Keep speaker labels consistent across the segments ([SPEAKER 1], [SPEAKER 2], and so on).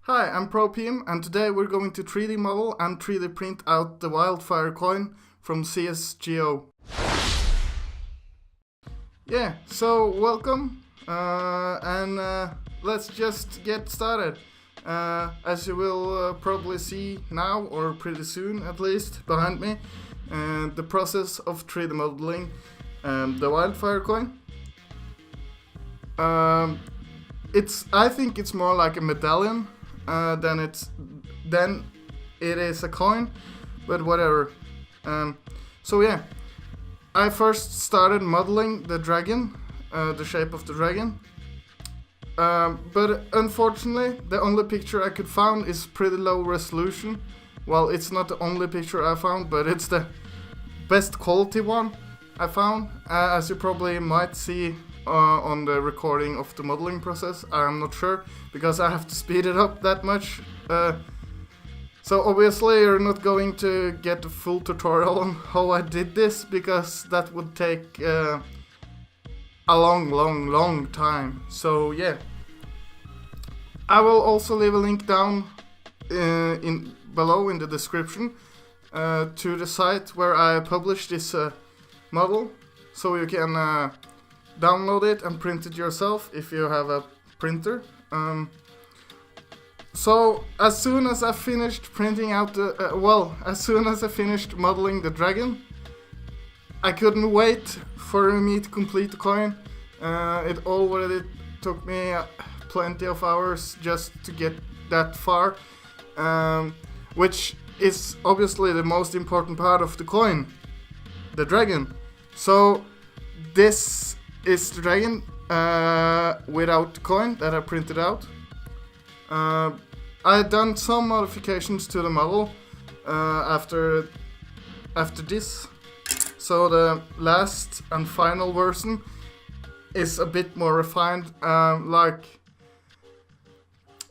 [SPEAKER 1] Hi, I'm propm, and today we're going to 3D model and 3D print out the Wildfire coin from CSGO. Yeah, so welcome, and let's just get started. As you will probably see now, or pretty soon at least, behind me, the process of 3D modeling the Wildfire coin. I think it's more like a medallion than it is a coin, but whatever. So yeah, I first started modeling the dragon, the shape of the dragon. But unfortunately, the only picture I could find is pretty low resolution. Well, it's not the only picture I found, but it's the best quality one I found. As you probably might see on the recording of the modeling process, I'm not sure, because I have to speed it up that much. So obviously you're not going to get a full tutorial on how I did this, because that would take a long time. So yeah, I will also leave a link down below in the description to the site where I published this model, so you can download it and print it yourself if you have a printer. So as soon as I finished printing out as soon as I finished modeling the dragon, I couldn't wait for me to complete the coin. It already took me plenty of hours just to get that far, which is obviously the most important part of the coin, the dragon. So this is the dragon without the coin that I printed out. I had done some modifications to the model after this, so the last and final version is a bit more refined. Like,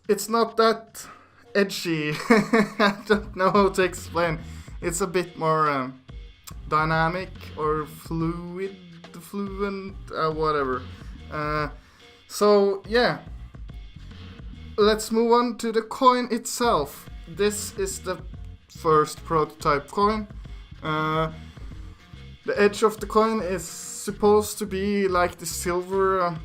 [SPEAKER 1] it's not that edgy. I don't know how to explain. It's a bit more dynamic or fluent, whatever. So yeah, let's move on to the coin itself. This is the first prototype coin. The edge of the coin is supposed to be like the silver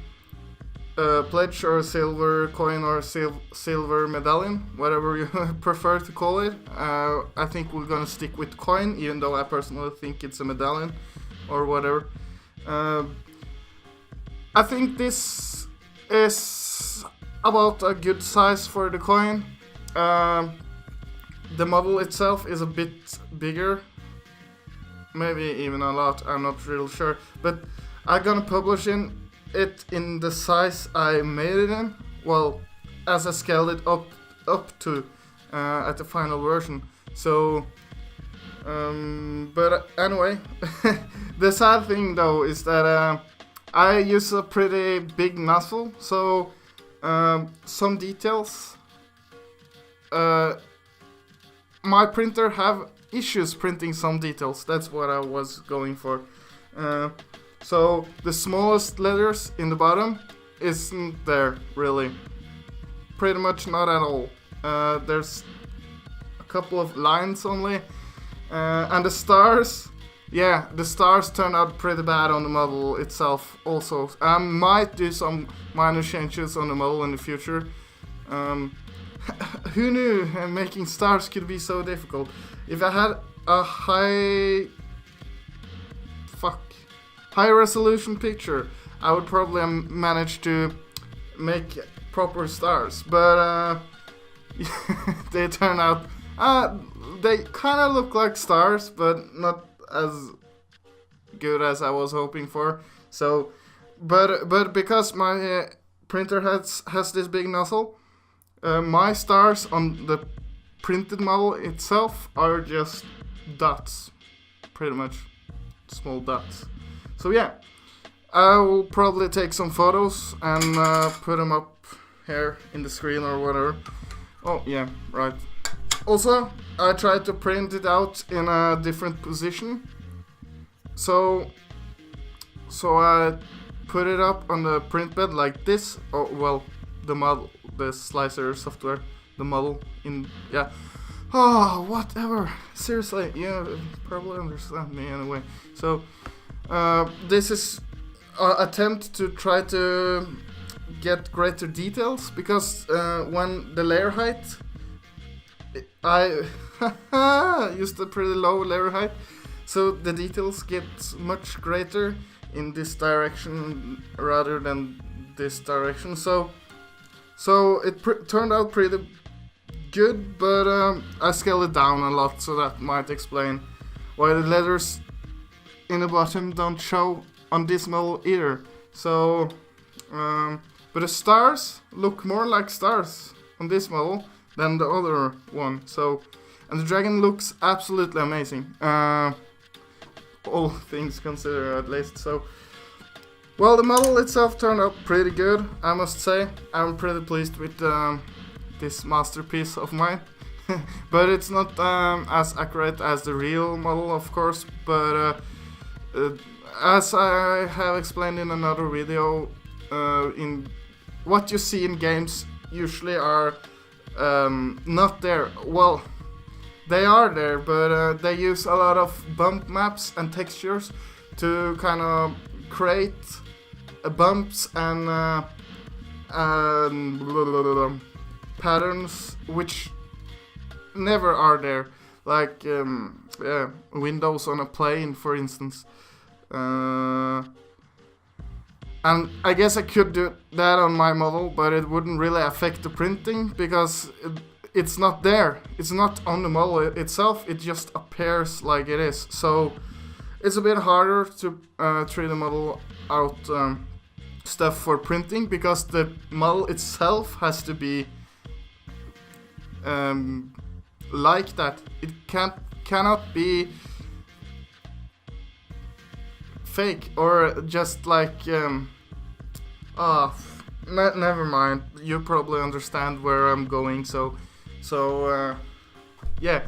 [SPEAKER 1] pledge, or silver coin, or silver medallion, whatever you prefer to call it. I think we're gonna stick with coin, even though I personally think it's a medallion or whatever. I think this is about a good size for the coin. The model itself is a bit bigger, maybe even a lot, I'm not real sure, but I'm gonna publish it in the size I made it in, well, as I scaled it up to at the final version. So but anyway, the sad thing though is that I use a pretty big nozzle, so some details, my printer have issues printing some details. That's what I was going for. So the smallest letters in the bottom isn't there really, pretty much not at all. There's a couple of lines only, and the stars, yeah, the stars turned out pretty bad on the model itself also. I might do some minor changes on the model in the future. Who knew making stars could be so difficult? If I had a high resolution picture, I would probably manage to make proper stars, but they turn out, they kind of look like stars, but not as good as I was hoping for. So, but because my printer has this big nozzle, my stars on the printed model itself are just dots, pretty much small dots. So yeah, I will probably take some photos and put them up here in the screen or whatever. Oh yeah, right. Also, I tried to print it out in a different position. So I put it up on the print bed like this. Oh well, the model, the slicer software the model in, yeah. Oh, whatever. Seriously, you probably understand me anyway. So, this is an attempt to try to get greater details, because when the layer height, I used a pretty low layer height, so the details get much greater in this direction rather than this direction. So it turned out pretty good, but I scaled it down a lot, so that might explain why the letters in the bottom don't show on this model either. So, but the stars look more like stars on this model than the other one. So, and the dragon looks absolutely amazing. All things considered, at least. So, well, the model itself turned out pretty good, I must say. I'm pretty pleased with this masterpiece of mine. But it's not as accurate as the real model, of course. But as I have explained in another video, in what you see in games usually are not there. Well, they are there, but they use a lot of bump maps and textures to kind of create bumps and patterns which never are there, like windows on a plane, for instance. And I guess I could do that on my model, but it wouldn't really affect the printing, because it's not there. It's not on the model itself, it just appears like it is. So it's a bit harder to 3D model out stuff for printing, because the model itself has to be like that. It cannot be fake or just like never mind. You probably understand where I'm going. So yeah.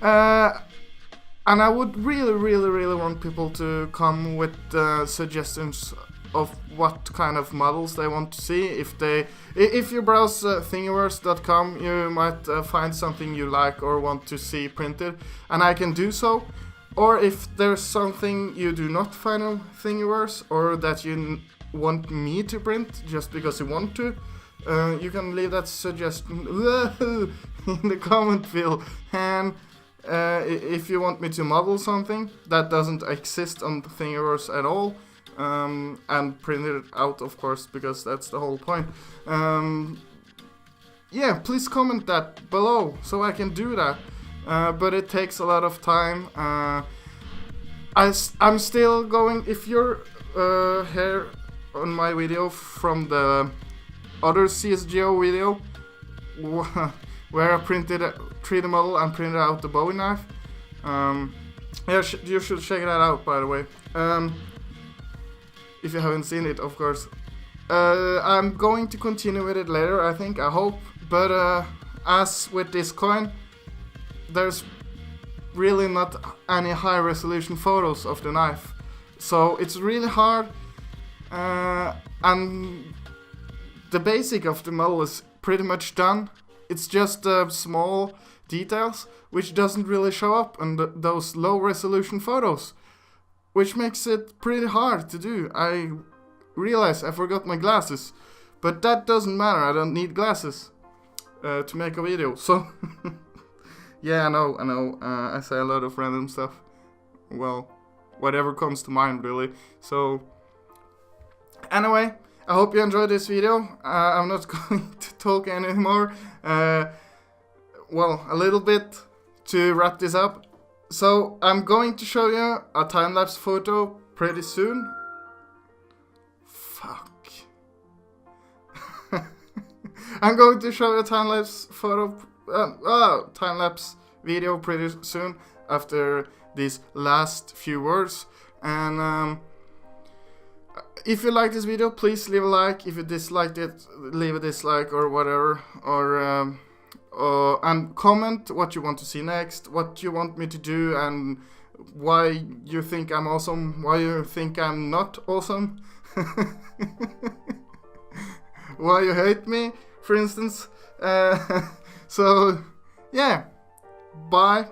[SPEAKER 1] And I would really want people to come with suggestions of what kind of models they want to see. If you browse thingiverse.com, you might find something you like or want to see printed, and I can do so. Or if there's something you do not find on Thingiverse, or that you want me to print just because you want to, you can leave that suggestion in the comment field. And if you want me to model something that doesn't exist on Thingiverse at all, and print it out, of course, because that's the whole point. Yeah, please comment that below so I can do that. But it takes a lot of time. I'm still going. If you're here on my video from the other CSGO video, where I printed a 3D model and printed out the Bowie knife, yeah, you should check that out, by the way. If you haven't seen it, of course. I'm going to continue with it later, I think, I hope. But as with this coin, there's really not any high resolution photos of the knife. So it's really hard. And the basic of the model is pretty much done. It's just small details which doesn't really show up in those low resolution photos, which makes it pretty hard to do. I realize I forgot my glasses, but that doesn't matter. I don't need glasses to make a video. So yeah, I know. I say a lot of random stuff. Well, whatever comes to mind, really. So anyway, I hope you enjoyed this video. I'm not going to talk anymore. Well, a little bit to wrap this up. So I'm going to show you a time-lapse photo pretty soon. Fuck. I'm going to show you a time-lapse photo, time-lapse video pretty soon after these last few words. And if you like this video, please leave a like. If you disliked it, leave a dislike or whatever. And comment what you want to see next, what you want me to do, and why you think I'm awesome, why you think I'm not awesome, why you hate me, for instance. So, yeah. Bye.